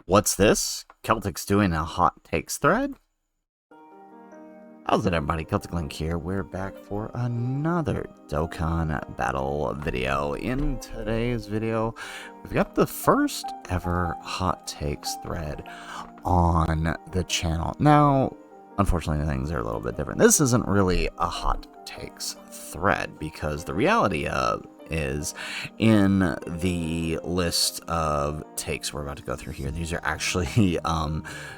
What's this? Celtic's doing a hot takes thread? How's it, everybody? Celtic Link here. We're back for another Dokkan Battle video. In today's video, we've got the first ever hot takes thread on the channel. Now, unfortunately, things are a little bit different. This isn't really a hot takes thread because the reality of is in the list of takes we're about to go through here, these are actually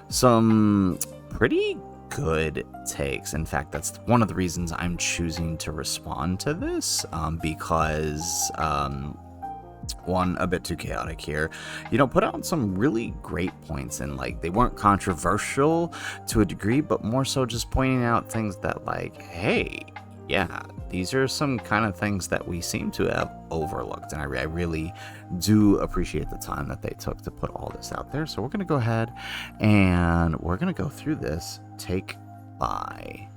some pretty good takes. In fact, that's one of the reasons I'm choosing to respond to this, because one, a bit too chaotic here, put out some really great points, and like they weren't controversial to a degree, but more so just pointing out things that, like, hey, yeah, these are some kind of things that we seem to have overlooked, and I really do appreciate the time that they took to put all this out there. So we're going to go ahead and we're going to go through this take by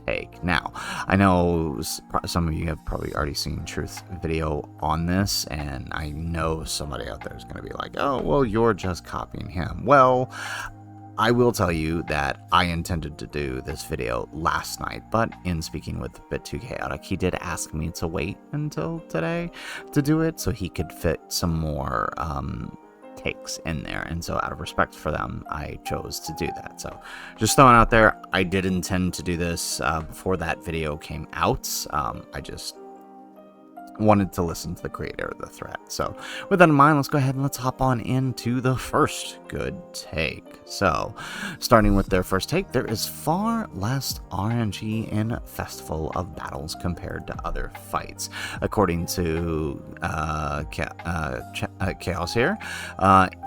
take. Now, I know some of you have probably already seen Truth's video on this, and I know somebody out there is going to be like, oh, well, you're just copying him. Well, I will tell you that I intended to do this video last night, but in speaking with a bit too chaotic, he did ask me to wait until today to do it so he could fit some more takes in there, and so out of respect for them, I chose to do that. So just throwing out there, I did intend to do this before that video came out. I just wanted to listen to the creator of the thread. So with that in mind, let's go ahead and let's hop on into the first good take. So starting with their first take, there is far less RNG in Festival of Battles compared to other fights, according to Chaos here.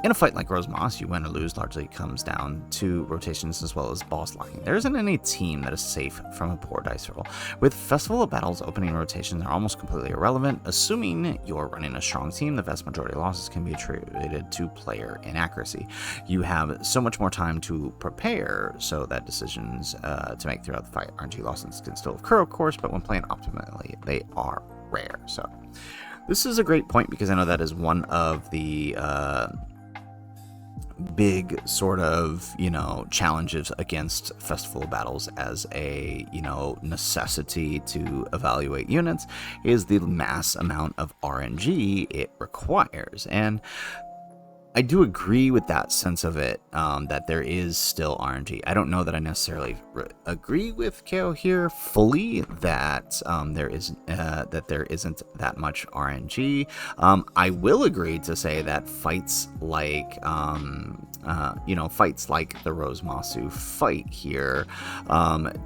In a fight like Rose Moss, you win or lose largely comes down to rotations as well as boss locking. There isn't any team that is safe from a poor dice roll. With Festival of Battles opening rotations are almost completely irrelevant. Assuming you're running a strong team, the vast majority of losses can be attributed to player inaccuracy. You have so much more time to prepare, so that decisions to make throughout the fight. RNG losses can still occur, of course, but when playing optimally, they are rare. So this is a great point because I know that is one of the big sort of, challenges against Festival of Battles as a, necessity to evaluate units is the mass amount of RNG it requires. And I do agree with that sense of it, that there is still RNG. I don't know that I necessarily agree with KO here fully that there isn't that much RNG. I will agree to say that fights like fights like the Rose Masu fight here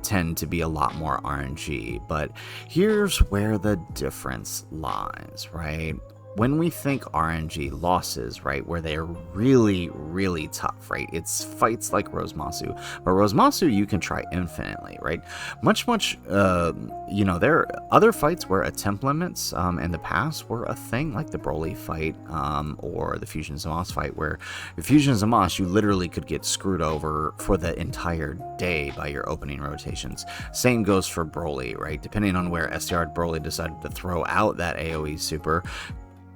tend to be a lot more RNG. But here's where the difference lies, right? When we think RNG losses, right, where they're really, really tough, right, it's fights like Rose Masu. But Rose Masu, you can try infinitely, right? Much, there are other fights where attempt limits in the past were a thing, like the Broly fight or the Fusion Zamos fight, where the Fusion Zamos, you literally could get screwed over for the entire day by your opening rotations. Same goes for Broly, right? Depending on where STR Broly decided to throw out that AoE super,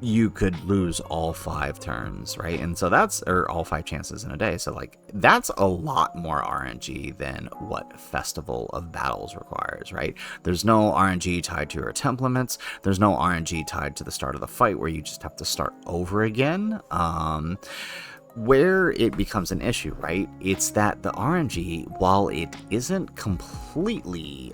you could lose all 5 turns, right? And so or all 5 chances in a day. So like that's a lot more RNG than what Festival of Battles requires, right? There's no RNG tied to your attempt limits. There's no RNG tied to the start of the fight where you just have to start over again. Where it becomes an issue, right? It's that the RNG, while it isn't completely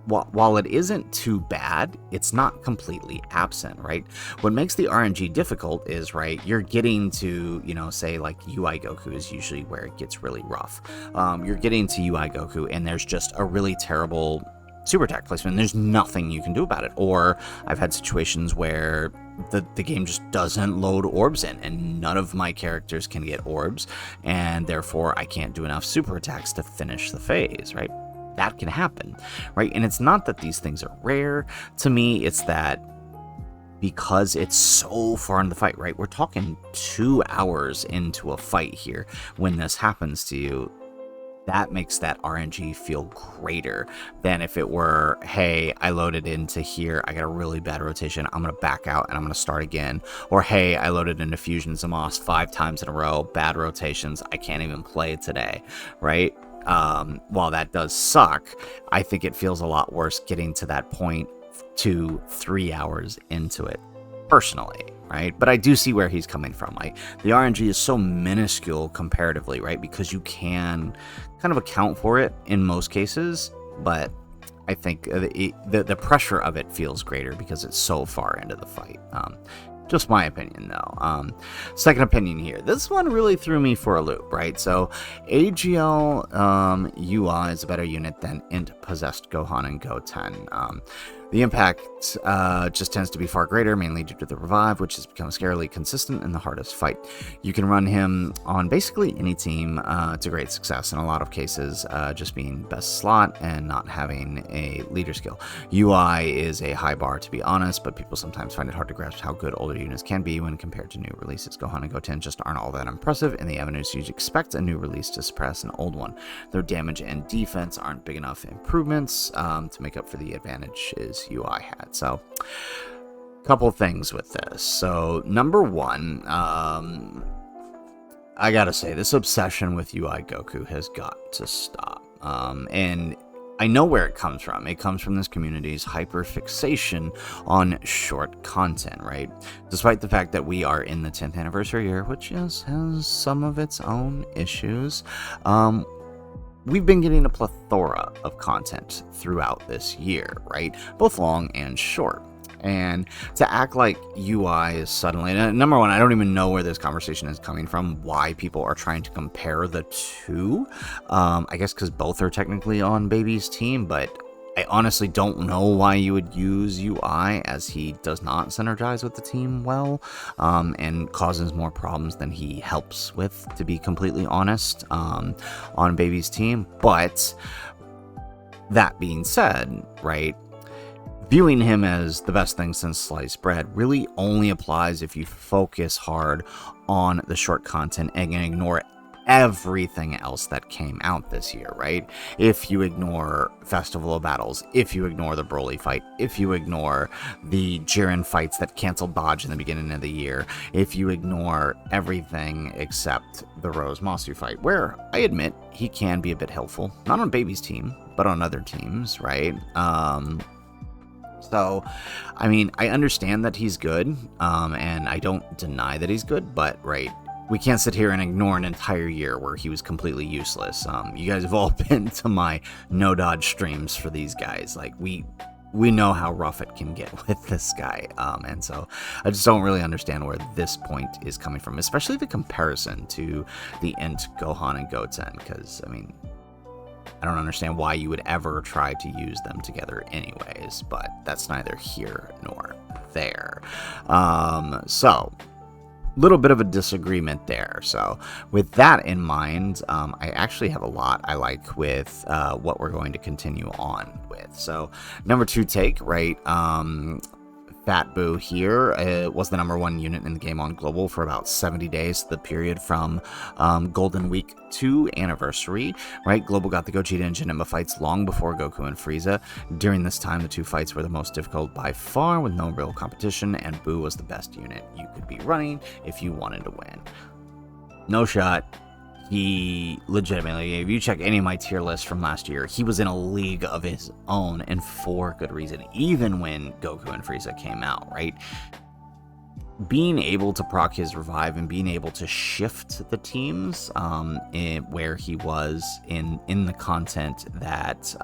while it isn't too bad, it's not completely absent, right? What makes the RNG difficult is, right, you're getting to, say like UI Goku is usually where it gets really rough. You're getting to UI Goku and there's just a really terrible super attack placement. There's nothing you can do about it. Or I've had situations where the game just doesn't load orbs in and none of my characters can get orbs, and therefore I can't do enough super attacks to finish the phase, right? That can happen, right? And it's not that these things are rare. To me, it's that because it's so far in the fight, right? We're talking 2 hours into a fight here when this happens to you. that makes that RNG feel greater than if it were, hey, I loaded into here, I got a really bad rotation, I'm going to back out and I'm going to start again. Or, hey, I loaded into Fusion Zamos 5 times in a row, bad rotations, I can't even play today, right? While that does suck, I think it feels a lot worse getting to that point 2-3 hours into it, personally. Right, but I do see where he's coming from. Like, the RNG is so minuscule comparatively, right? Because you can kind of account for it in most cases, but I think the pressure of it feels greater because it's so far into the fight. Just my opinion, though. Second opinion here. This one really threw me for a loop, right? So, AGL UI is a better unit than Int Possessed Gohan and Goten. The impact just tends to be far greater, mainly due to the revive, which has become scarily consistent in the hardest fight. You can run him on basically any team to great success, in a lot of cases just being best slot and not having a leader skill. UI is a high bar, to be honest, but people sometimes find it hard to grasp how good older units can be when compared to new releases. Gohan and Goten just aren't all that impressive in the avenues you'd expect a new release to suppress an old one. Their damage and defense aren't big enough improvements to make up for the advantages UI had. So, couple things with this. So, number one, I gotta say, this obsession with UI Goku has got to stop. And I know where it comes from. It comes from this community's hyper-fixation on short content, right? Despite the fact that we are in the 10th anniversary year, which yes, has some of its own issues, we've been getting a plethora of content throughout this year, right? Both long and short. And to act like UI is suddenly... Number one, I don't even know where this conversation is coming from, why people are trying to compare the two. I guess because both are technically on Baby's team, but I honestly don't know why you would use UI, as he does not synergize with the team well, and causes more problems than he helps with, to be completely honest, on Baby's team. But that being said, right, viewing him as the best thing since sliced bread really only applies if you focus hard on the short content and ignore everything else that came out this year, right? If you ignore Festival of Battles, if you ignore the Broly fight, if you ignore the Jiren fights that canceled Dodge in the beginning of the year, if you ignore everything except the Rose Masu fight, where I admit he can be a bit helpful, not on Baby's team, but on other teams, right? So, I mean, I understand that he's good, and I don't deny that he's good, but, right, we can't sit here and ignore an entire year where he was completely useless. You guys have all been to my no dodge streams for these guys. Like, we know how rough it can get with this guy, and so I just don't really understand where this point is coming from, especially the comparison to the Int Gohan and Goten, because, I mean, I don't understand why you would ever try to use them together anyways, but that's neither here nor there. So, little bit of a disagreement there. So with that in mind, I actually have a lot I like with what we're going to continue on with. So number 2 take, right? Fat Boo here was the #1 unit in the game on Global for about 70 days, the period from Golden Week to Anniversary, right? Global got the Gogeta and Janemba fights long before Goku and Frieza. During this time, the 2 fights were the most difficult by far, with no real competition, and Boo was the best unit you could be running if you wanted to win. No shot. He legitimately, if you check any of my tier lists from last year, he was in a league of his own, and for good reason, even when Goku and Frieza came out, right? Being able to proc his revive and being able to shift the teams where he was in the content that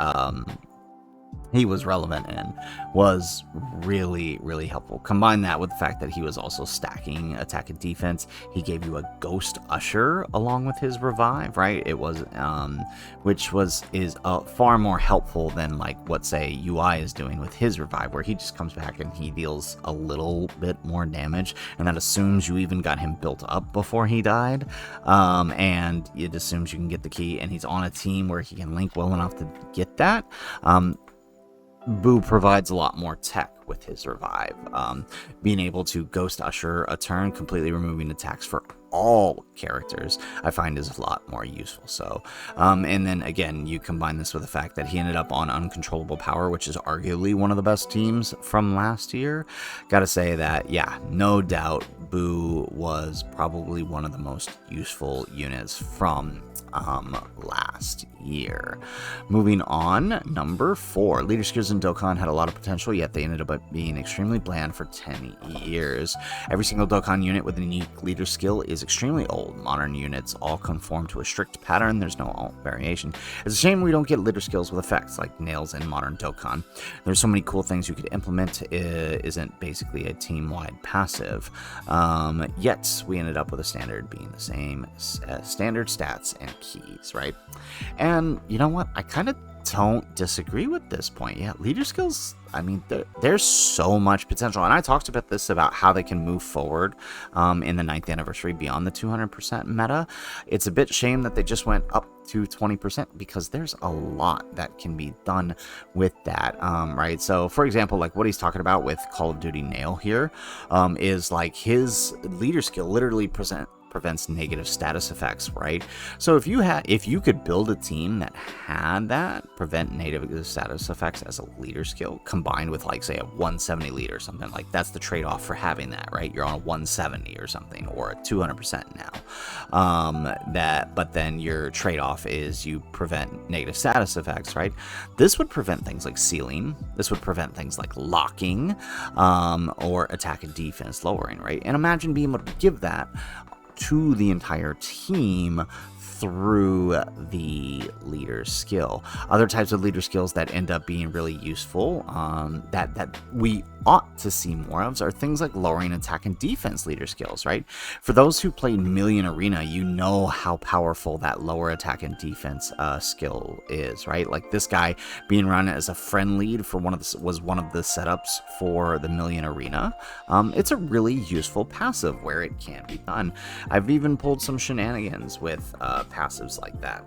he was relevant in was really, really helpful. Combine that with the fact that he was also stacking attack and defense. He gave you a Ghost Usher along with his revive, right? It was, which is far more helpful than like what say UI is doing with his revive, where he just comes back and he deals a little bit more damage, and that assumes you even got him built up before he died, and it assumes you can get the key, and he's on a team where he can link well enough to get that. Boo provides a lot more tech with his revive, being able to Ghost Usher a turn, completely removing attacks for all characters, I find is a lot more useful. So, and then again, you combine this with the fact that he ended up on Uncontrollable Power, which is arguably one of the best teams from last year. Gotta say that, yeah, no doubt, Boo was probably one of the most useful units from last year. Moving on, number 4. Leader skills in Dokkan had a lot of potential, yet they ended up being extremely bland for 10 years. Every single Dokkan unit with a unique leader skill is extremely old. Modern units all conform to a strict pattern. There's no alt variation. It's a shame we don't get leader skills with effects like nails in modern Dokkan. There's so many cool things you could implement. It isn't basically a team-wide passive. Yet we ended up with a standard being the same standard stats and keys, right? And you know what? I kind of don't disagree with this point. Yeah, leader skills, I mean, there's so much potential. And I talked about this, about how they can move forward in the 9th anniversary beyond the 200% meta. It's a bit shame that they just went up to 20% because there's a lot that can be done with that, right? So, for example, like what he's talking about with Call of Duty Nail here is like his leader skill literally prevents negative status effects, right? So if you could build a team that had that prevent negative status effects as a leader skill combined with, like, say, a 170 lead or something, like that's the trade-off for having that, right? You're on a 170 or something, or a 200% now. But then your trade-off is you prevent negative status effects, right? This would prevent things like sealing. This would prevent things like locking, or attack and defense lowering, right? And imagine being able to give that to the entire team through the leader skill. Other types of leader skills that end up being really useful, that we ought to see more of, are things like lowering attack and defense leader skills, right? For those who played Million Arena, you know how powerful that lower attack and defense skill is, right? Like this guy being run as a friend lead for was one of the setups for the Million Arena. It's a really useful passive where it can be done. I've even pulled some shenanigans with passives like that.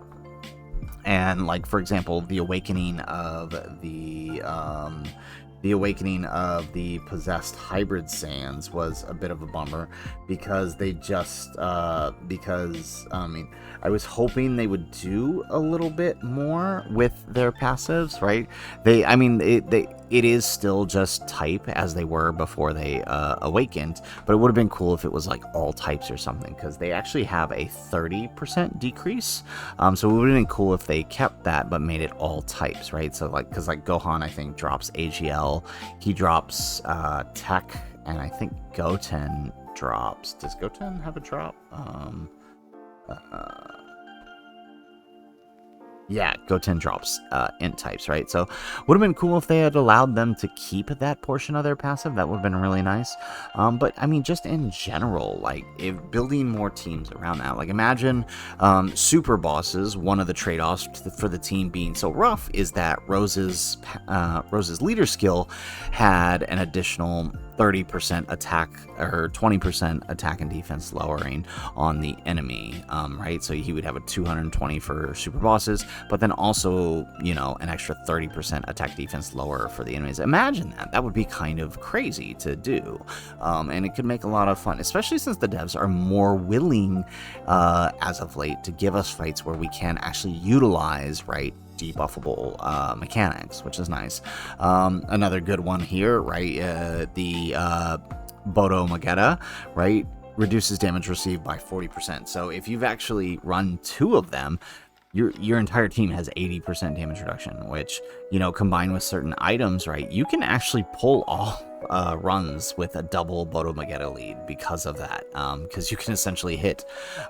And like, for example, the awakening of the possessed hybrid sands was a bit of a bummer because they just I was hoping they would do a little bit more with their passives, right? It is still just type as they were before they awakened, but it would have been cool if it was like all types or something, because they actually have a 30% decrease. So it would have been cool if they kept that but made it all types, right? So like, because like Gohan, I think, drops AGL, he drops Tech, and I think Goten drops. Does Goten have a drop? Yeah, Goten drops int types, right? So would have been cool if they had allowed them to keep that portion of their passive. That would have been really nice. But I mean, just in general, like, if building more teams around that, like imagine super bosses. One of the trade-offs for the team being so rough is that Rose's leader skill had an additional 30% attack or 20% attack and defense lowering on the enemy, right? So he would have a 220 for super bosses, but then also, you know, an extra 30% attack defense lower for the enemies. Imagine that. That would be kind of crazy to do, and it could make a lot of fun, especially since the devs are more willing as of late to give us fights where we can actually utilize, right, debuffable mechanics, which is nice. Another good one here, right? The Bodo Magetta, right, reduces damage received by 40%. So if you've actually run 2 of them, your entire team has 80% damage reduction, which, you know, combined with certain items, right, you can actually pull off runs with a double Bodo Magetta lead because of that, because you can essentially hit,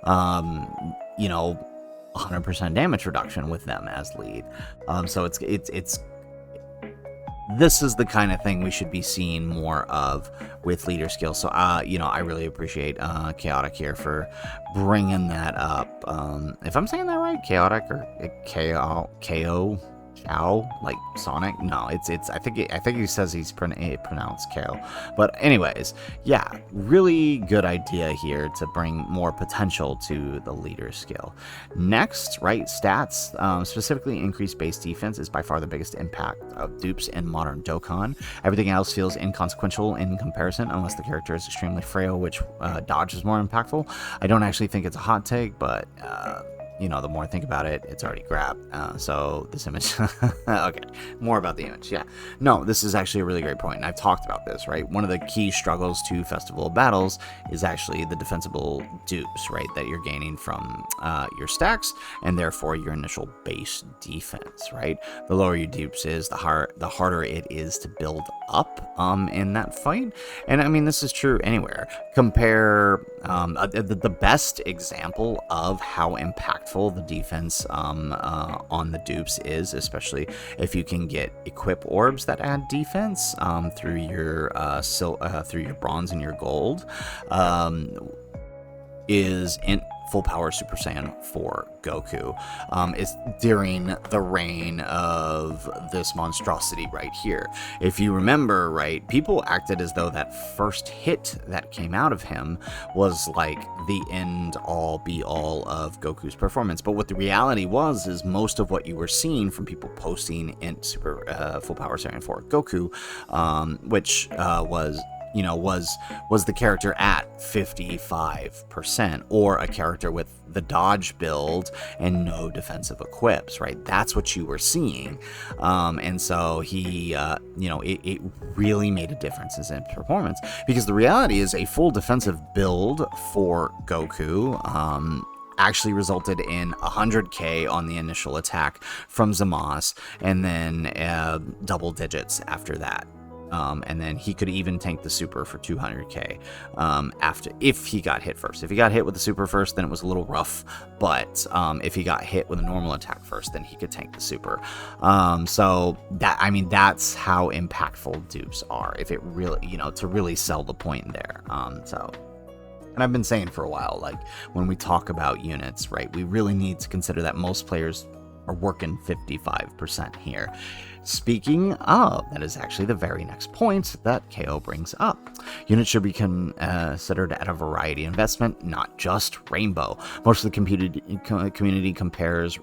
you know, 100% damage reduction with them as lead. So it's this is the kind of thing we should be seeing more of with leader skills. So you know, I really appreciate Chaotic here for bringing that up. If I'm saying that right, Chaotic or KO. Chow, like Sonic. No, it's. I think he says he's pronounced Kale. But anyways, yeah, really good idea here to bring more potential to the leader skill. Next, right, stats, specifically increased base defense is by far the biggest impact of dupes in modern Dokkan. Everything else feels inconsequential in comparison, unless the character is extremely frail, which dodge is more impactful. I don't actually think it's a hot take, but you know, the more I think about it, it's already grabbed. So this image, okay, more about the image. Yeah, no, this is actually a really great point, and I've talked about this, right? One of the key struggles to Festival of Battles is actually the defensible dupes, right, that you're gaining from your stacks, and therefore your initial base defense, right? The lower your dupes is, the harder it is to build up in that fight. And I mean, this is true anywhere. Compare the best example of how impactful the defense on the dupes is, especially if you can get equip orbs that add defense through your through your bronze and your gold, is in full power Super Saiyan 4 Goku. It's during the reign of this monstrosity right here. If you remember, right, people acted as though that first hit that came out of him was like the end all be all of Goku's performance. But what the reality was is most of what you were seeing from people posting in full power Saiyan 4 Goku, which was the character at 55%, or a character with the dodge build and no defensive equips, right? That's what you were seeing. And so he, it really made a difference in his performance, because the reality is a full defensive build for Goku, actually resulted in 100k on the initial attack from Zamasu, and then double digits after that. And then he could even tank the super for 200k if he got hit first. If he got hit with the super first, then it was a little rough. But if he got hit with a normal attack first, then he could tank the super. So that's how impactful dupes are. If it really, to really sell the point there. And I've been saying for a while, like when we talk about units, right, we really need to consider that most players are working 55% here. Speaking of, that is actually the very next point that KO brings up. Units should be considered at a variety investment, not just Rainbow. Most of the community compares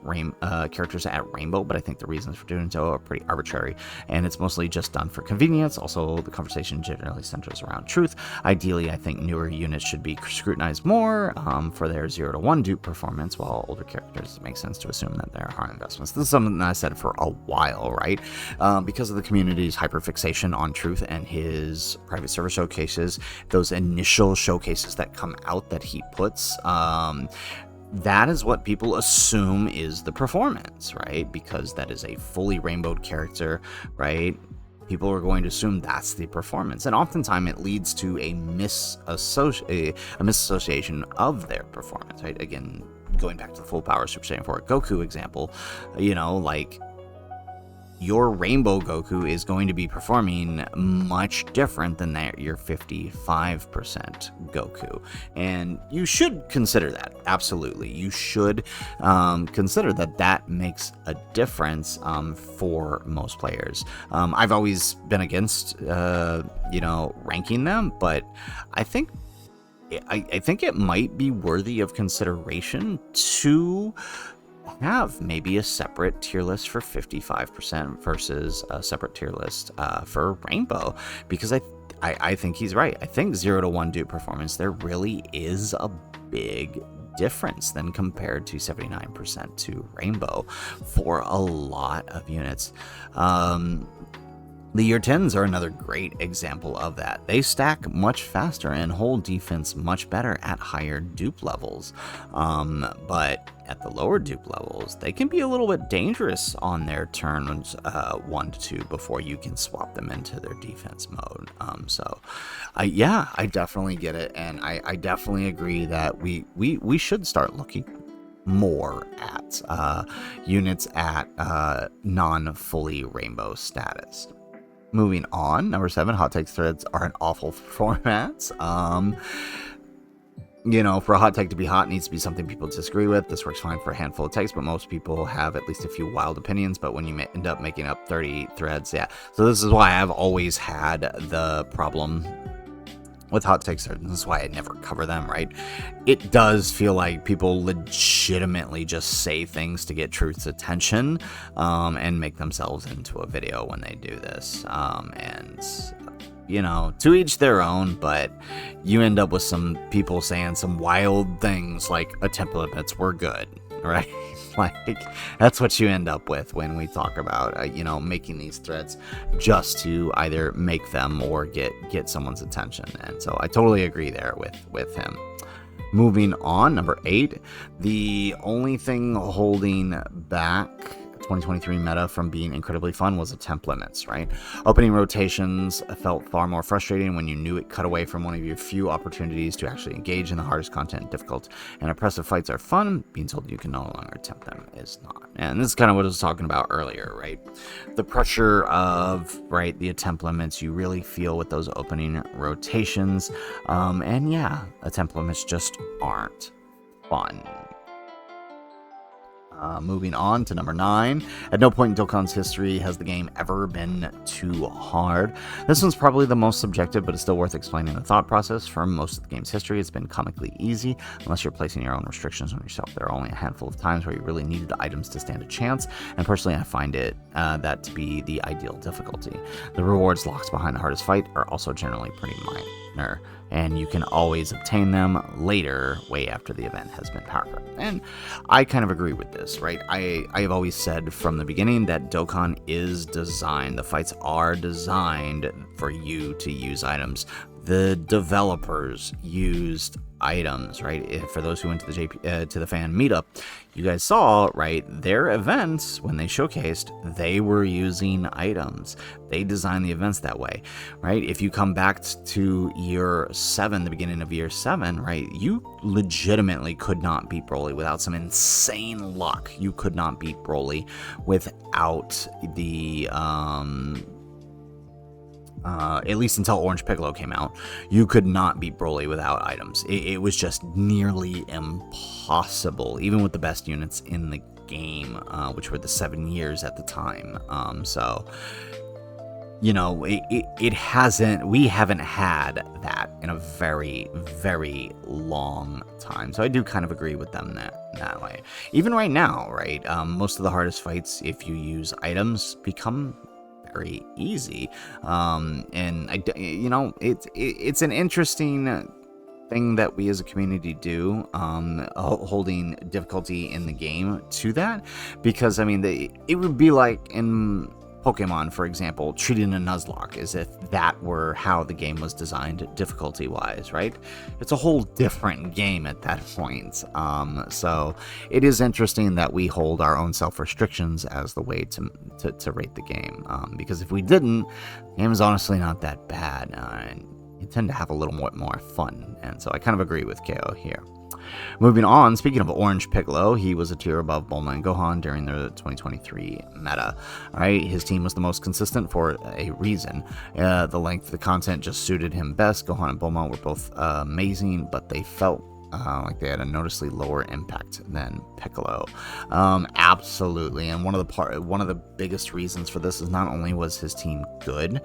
characters at Rainbow, but I think the reasons for doing so are pretty arbitrary, and it's mostly just done for convenience. Also, the conversation generally centers around truth. Ideally, I think newer units should be scrutinized more for their 0 to 1 dupe performance, while older characters, it makes sense to assume that they're high investments. This is something that I said for a while, right? Because of the community's hyperfixation on truth and his private server showcases, those initial showcases that come out that he puts, that is what people assume is the performance, right? Because that is a fully rainbowed character, right? People are going to assume that's the performance, and oftentimes it leads to a misassociation of their performance, right? Again, going back to the full power Super Saiyan 4 Goku example, like your Rainbow Goku is going to be performing much different than your 55% Goku. And you should consider that. Absolutely. You should consider that makes a difference for most players. I've always been against, ranking them, but I think it might be worthy of consideration to have maybe a separate tier list for 55% versus a separate tier list for Rainbow, because I think he's right. I think 0 to 1 dupe performance, there really is a big difference than compared to 79% to Rainbow for a lot of units. The year 10s are another great example of that. They stack much faster and hold defense much better at higher dupe levels. But at the lower dupe levels, they can be a little bit dangerous on their turns 1 to 2 before you can swap them into their defense mode. I definitely get it, and I definitely agree that we should start looking more at units at non-fully rainbow status. Moving on, number 7, hot takes threads are an awful format. you know, for a hot take to be hot, it needs to be something people disagree with. This works fine for a handful of takes, but most people have at least a few wild opinions. But when you end up making up 30 threads, yeah. So this is why I've always had the problem with hot takes. This is why I never cover them, right? It does feel like people legitimately just say things to get truth's attention, and make themselves into a video when they do this. And you know, to each their own, but you end up with some people saying some wild things like a temple limits were good, right? Like, that's what you end up with when we talk about, you know, making these threads just to either make them or get someone's attention. And so I totally agree there with him. Moving on, number 8, the only thing holding back 2023 meta from being incredibly fun was the temp limits, right? Opening rotations felt far more frustrating when you knew it cut away from one of your few opportunities to actually engage in the hardest content. Difficult and oppressive fights are fun. Being told you can no longer attempt them is not. And this is kind of what I was talking about earlier, right? The pressure of, right, the attempt limits you really feel with those opening rotations. And yeah, attempt limits just aren't fun. Moving on to number 9. At no point in Dokkan's history has the game ever been too hard. This one's probably the most subjective, but it's still worth explaining the thought process. For most of the game's history, it's been comically easy, unless you're placing your own restrictions on yourself. There are only a handful of times where you really needed items to stand a chance, and personally I find it that to be the ideal difficulty. The rewards locked behind the hardest fight are also generally pretty minor, and you can always obtain them later, way after the event has been powered up. And I kind of agree with this, right? I have always said from the beginning that Dokkan is designed, the fights are designed for you to use items. The developers used items, right? For those who went to the fan meetup, you guys saw, right, their events when they showcased, they were using items. They designed the events that way, right? If you come back to year 7, the beginning of year 7, right, you legitimately could not beat Broly without some insane luck. You could not beat Broly without the at least until Orange Piccolo came out, you could not beat Broly without items. It was just nearly impossible, even with the best units in the game, which were the 7 years at the time. So, you know, we haven't had that in a very, very long time. So I do kind of agree with them that way. Even right now, right, most of the hardest fights, if you use items, become very easy. And you know, it's an interesting thing that we as a community do, holding difficulty in the game to that, because I mean, it would be like in Pokemon, for example, treating a Nuzlocke as if that were how the game was designed difficulty-wise, right? It's a whole different game at that point. So it is interesting that we hold our own self-restrictions as the way to rate the game, because if we didn't, the game is honestly not that bad, and you tend to have a little more fun, and so I kind of agree with KO here. Moving on, speaking of Orange Piccolo, he was a tier above Bulma and Gohan during the 2023 meta. Alright, his team was the most consistent for a reason. The length of the content just suited him best. Gohan and Bulma were both amazing, but they felt like they had a noticeably lower impact than Piccolo. Absolutely, and one of the biggest reasons for this is not only was his team good,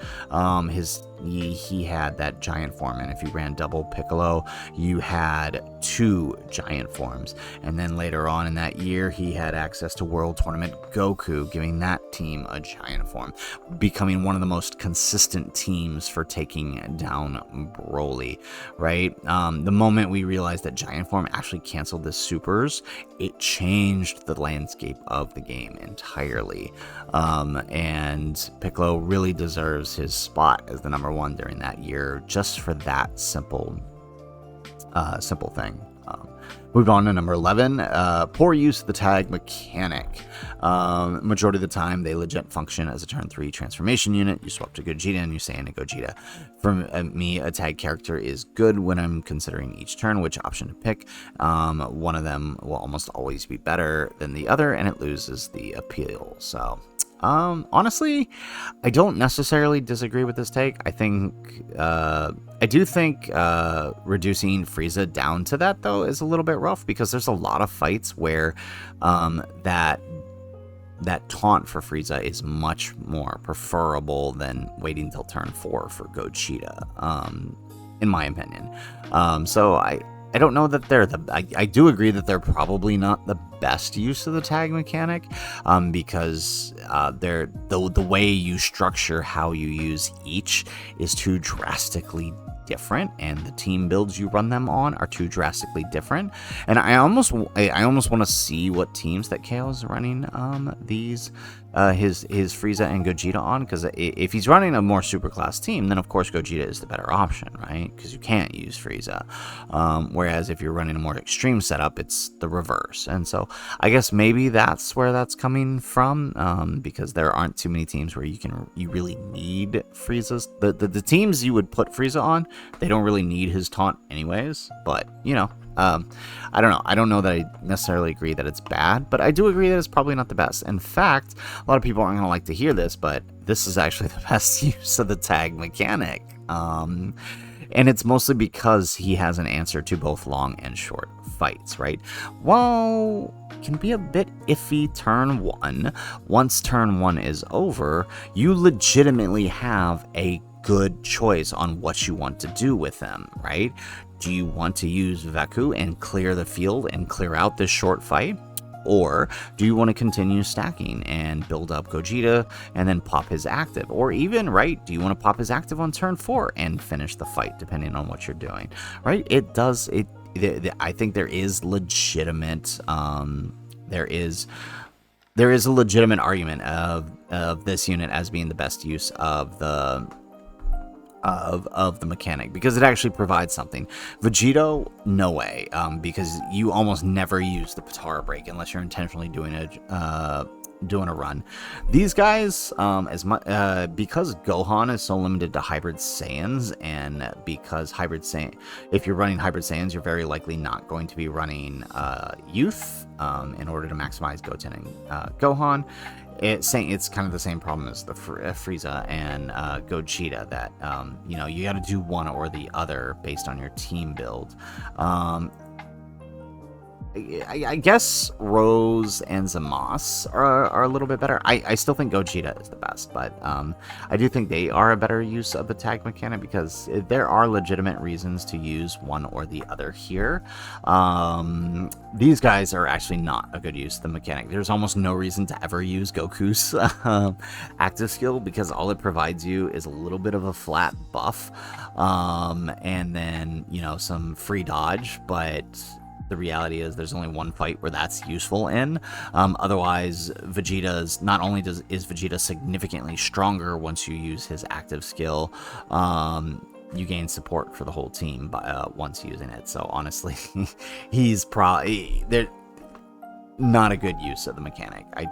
he had that giant form, and if you ran double Piccolo, you had 2 giant forms, and then later on in that year, he had access to World Tournament Goku, giving that team a giant form, becoming one of the most consistent teams for taking down Broly, right? The moment we realized that giant form actually canceled the supers, it changed the landscape of the game entirely, and Piccolo really deserves his spot as the number 1 during that year, just for that simple thing. Moving on to number 11, poor use of the tag mechanic. Majority of the time, they legit function as a turn 3 transformation unit. You swap to Gogeta and you stay in a Gogeta. For me, a tag character is good when I'm considering each turn which option to pick. One of them will almost always be better than the other, and it loses the appeal. So Honestly, I don't necessarily disagree with this take. I do think reducing Frieza down to that, though, is a little bit rough, because there's a lot of fights where that taunt for Frieza is much more preferable than waiting till turn 4 for Gogeta, in my opinion. So I don't know that they're I do agree that they're probably not the best use of the tag mechanic, because the way you structure how you use each is too drastically different, and the team builds you run them on are too drastically different. And I almost want to see what teams that KO is running these his Frieza and Gogeta on, because if he's running a more superclass team, then of course Gogeta is the better option, right? Because you can't use Frieza. Whereas if you're running a more extreme setup, it's the reverse. And so I guess maybe that's where that's coming from, because there aren't too many teams where you really need Frieza's. The teams you would put Frieza on, they don't really need his taunt anyways. But I don't know. I don't know that I necessarily agree that it's bad, but I do agree that it's probably not the best. In fact, a lot of people aren't going to like to hear this, but this is actually the best use of the tag mechanic. And it's mostly because he has an answer to both long and short fights, right? While it can be a bit iffy turn 1, once turn 1 is over, you legitimately have a good choice on what you want to do with them, right? Do you want to use Veku and clear the field and clear out this short fight? Or do you want to continue stacking and build up Gogeta and then pop his active? Or even, right, do you want to pop his active on turn 4 and finish the fight, depending on what you're doing, right? I think there is legitimate, there is a legitimate argument of this unit as being the best use of the mechanic, because it actually provides something. Vegito, no way, because you almost never use the Patara break unless you're intentionally doing a run. These guys, because Gohan is so limited to Hybrid Saiyans, and because if you're running Hybrid Saiyans, you're very likely not going to be running Youth in order to maximize Goten and Gohan. It's kind of the same problem as the Frieza and Gogeta, that you got to do one or the other based on your team build. I guess Rose and Zamasu are a little bit better. I still think Gogeta is the best, but I do think they are a better use of the tag mechanic, because there are legitimate reasons to use one or the other here. These guys are actually not a good use of the mechanic. There's almost no reason to ever use Goku's active skill, because all it provides you is a little bit of a flat buff, and then some free dodge, but the reality is there's only one fight where that's useful in. Otherwise, not only is Vegeta significantly stronger once you use his active skill, you gain support for the whole team once using it. So honestly, he's probably not a good use of the mechanic. I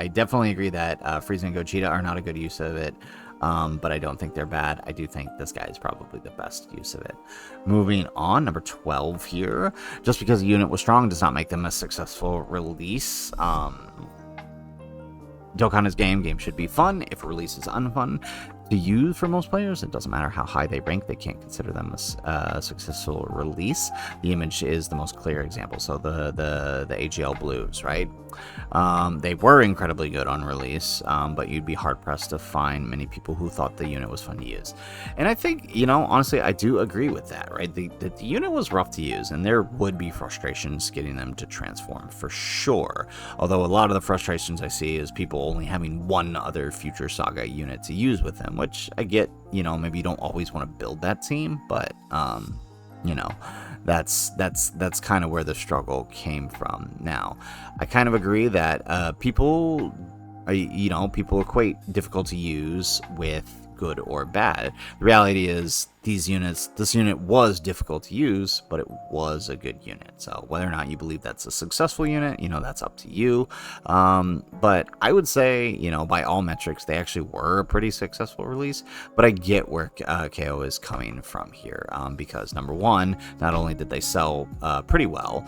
definitely agree that Frieza and Gogeta are not a good use of it. But I don't think they're bad. I do think this guy is probably the best use of it. Moving on, number 12 here. Just because a unit was strong does not make them a successful release. Dokkan is game. Game should be fun. If a release is unfun to use for most players, it doesn't matter how high they rank, they can't consider them a successful release. The image is the most clear example. So the AGL Blues, right? They were incredibly good on release, but you'd be hard-pressed to find many people who thought the unit was fun to use. And I think, honestly, I do agree with that, right? The unit was rough to use, and there would be frustrations getting them to transform, for sure. Although a lot of the frustrations I see is people only having one other Future Saga unit to use with them, which I get, maybe you don't always want to build that team, but, that's kind of where the struggle came from. Now, I kind of agree that people equate difficult to use with good or bad. The reality is this unit was difficult to use, but it was a good unit. So whether or not you believe that's a successful unit, that's up to you. But I would say, by all metrics, they actually were a pretty successful release. But I get where KO is coming from here, because number one, not only did they sell pretty well,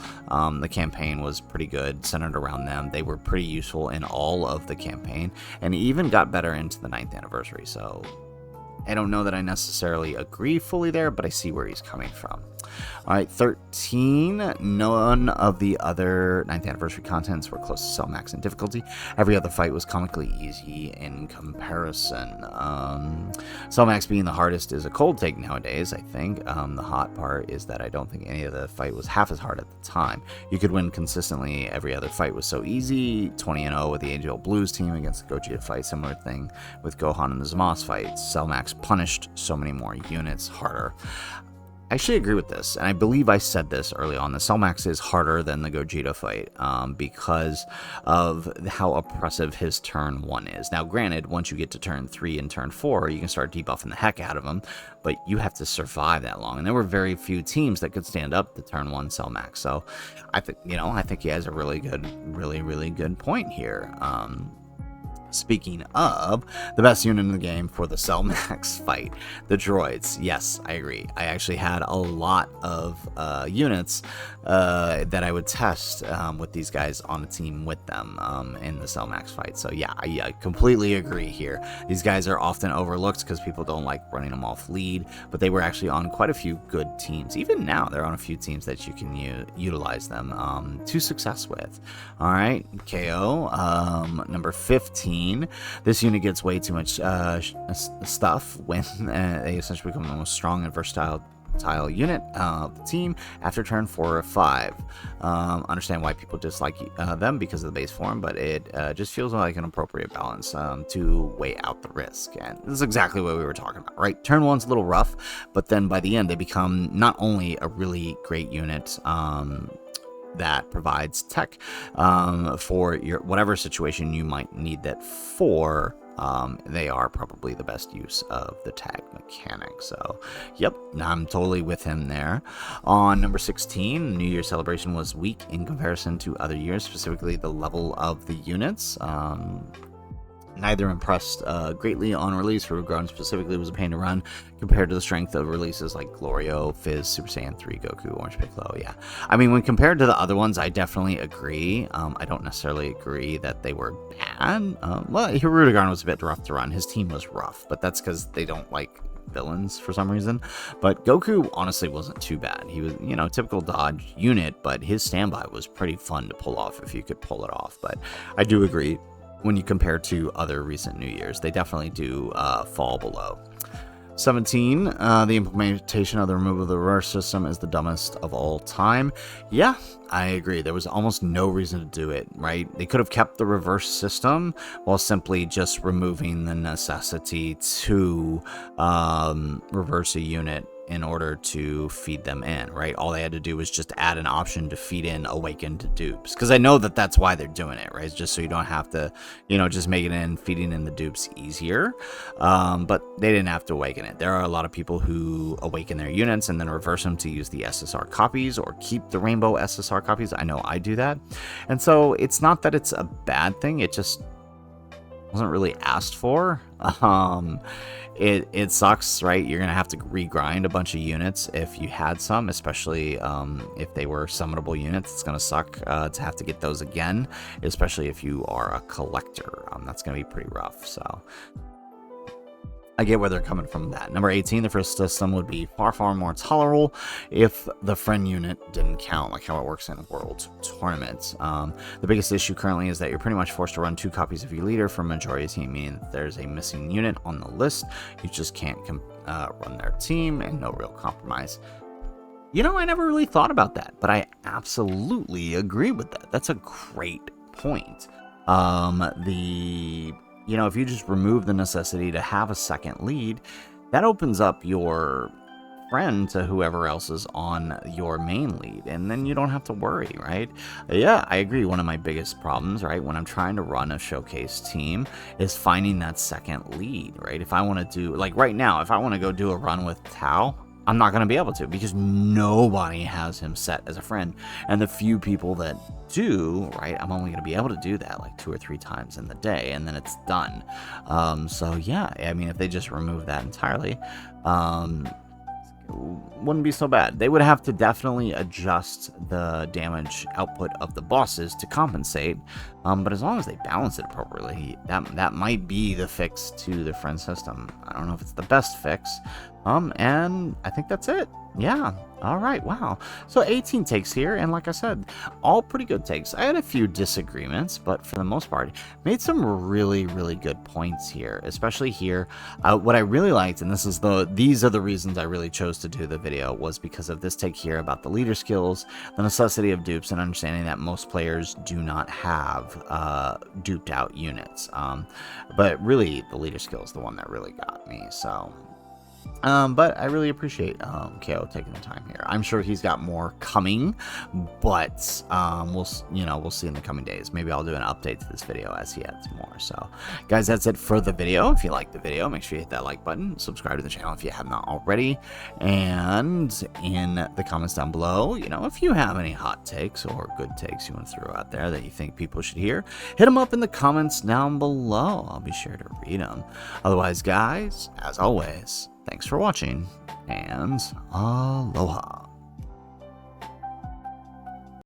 the campaign was pretty good, centered around them. They were pretty useful in all of the campaign, and even got better into the 9th anniversary. So I don't know that I necessarily agree fully there, but I see where he's coming from. All right, 13. None of the other 9th anniversary contents were close to cell max in difficulty. Every other fight was comically easy in comparison. Cell max being the hardest is a cold take nowadays, I think. The hot part is that I don't think any of the fight was half as hard at the time. You could win consistently. Every other fight was so easy. 20-0 with the Angel Blues team against the Gogeta fight. Similar thing with Gohan and the Zamasu fight. Cell max punished so many more units harder. I actually agree with this, and I believe I said this early on. The Cell Max is harder than the Gogeta fight because of how oppressive his turn 1 is. Now, granted, once you get to turn 3 and turn 4, you can start debuffing the heck out of him, but you have to survive that long. And there were very few teams that could stand up the turn 1 Cell Max. So I think he has a really good point here. Speaking of, the best unit in the game for the Cell Max fight, the droids. Yes, I agree. I actually had a lot of units that I would test with these guys on a team with them in the Cell Max fight. So yeah, I completely agree here. These guys are often overlooked because people don't like running them off lead, but they were actually on quite a few good teams. Even now, they're on a few teams that you can utilize them to success with. All right, KO, number 15. This unit gets way too much stuff when they essentially become the most strong and versatile unit of the team after turn 4 or 5. Understand why people dislike them because of the base form, but it just feels like an appropriate balance to weigh out the risk. And this is exactly what we were talking about, right? Turn 1's a little rough, but then by the end they become not only a really great unit that provides tech for your whatever situation you might need that for. They are probably the best use of the tag mechanic. So, yep, I'm totally with him there. On number 16, New Year's celebration was weak in comparison to other years, specifically the level of the units. Neither impressed greatly on release. Ground specifically was a pain to run compared to the strength of releases like Glorio, Fizz, Super Saiyan 3, Goku, Orange Piccolo. Yeah, I mean, when compared to the other ones, I definitely agree. I don't necessarily agree that they were bad. Well, Hirudegarn was a bit rough to run. His team was rough, but that's because they don't like villains for some reason. But Goku honestly wasn't too bad. He was, typical dodge unit, but his standby was pretty fun to pull off if you could pull it off. But I do agree. When you compare to other recent New Year's, they definitely do fall below. 17, the implementation of the removal of the reverse system is the dumbest of all time. Yeah, I agree. There was almost no reason to do it, right? They could have kept the reverse system while simply just removing the necessity to reverse a unit in order to feed them in, right? All they had to do was just add an option to feed in awakened dupes, because I know that that's why they're doing it, right? It's just so you don't have to, just make it in, feeding in the dupes easier. But they didn't have to awaken it. There are a lot of people who awaken their units and then reverse them to use the SSR copies or keep the rainbow SSR copies. I know I do that. And so it's not that it's a bad thing. It just wasn't really asked for. It sucks, right? You're gonna have to regrind a bunch of units if you had some, especially if they were summonable units. It's gonna suck to have to get those again, especially if you are a collector. That's gonna be pretty rough. So I get where they're coming from that. Number 18, the first system would be far more tolerable if the friend unit didn't count, like how it works in World Tournaments. The biggest issue currently is that you're pretty much forced to run 2 copies of your leader for a majority of team, meaning that there's a missing unit on the list. You just can't run their team, and no real compromise. I never really thought about that, but I absolutely agree with that. That's a great point. If you just remove the necessity to have a second lead, that opens up your friend to whoever else is on your main lead, and then you don't have to worry, right? Yeah, I agree. One of my biggest problems, right, when I'm trying to run a showcase team is finding that second lead, right? If I want to do, like right now, if I want to go do a run with Tao, I'm not going to be able to because nobody has him set as a friend. And the few people that do, right, I'm only going to be able to do that like 2 or 3 times in the day, and then it's done. So yeah, I mean, if they just remove that entirely, wouldn't be so bad. They would have to definitely adjust the damage output of the bosses to compensate, but as long as they balance it appropriately, that might be the fix to the friend system. I don't know if it's the best fix, and I think that's it. Yeah. All right. Wow. So 18 takes here, and like I said, all pretty good takes. I had a few disagreements, but for the most part, made some really, really good points here, especially here. What I really liked, and these are the reasons I really chose to do the video, was because of this take here about the leader skills, the necessity of dupes, and understanding that most players do not have duped out units. But really, the leader skill is the one that really got me. So. But I really appreciate KO taking the time here. I'm sure he's got more coming, but we'll see in the coming days. Maybe I'll do an update to this video as he adds more. So, guys, that's it for the video. If you like the video, make sure you hit that like button, subscribe to the channel if you have not already, and in the comments down below, if you have any hot takes or good takes you want to throw out there that you think people should hear, hit them up in the comments down below. I'll be sure to read them. Otherwise, guys, as always, thanks for watching, and aloha.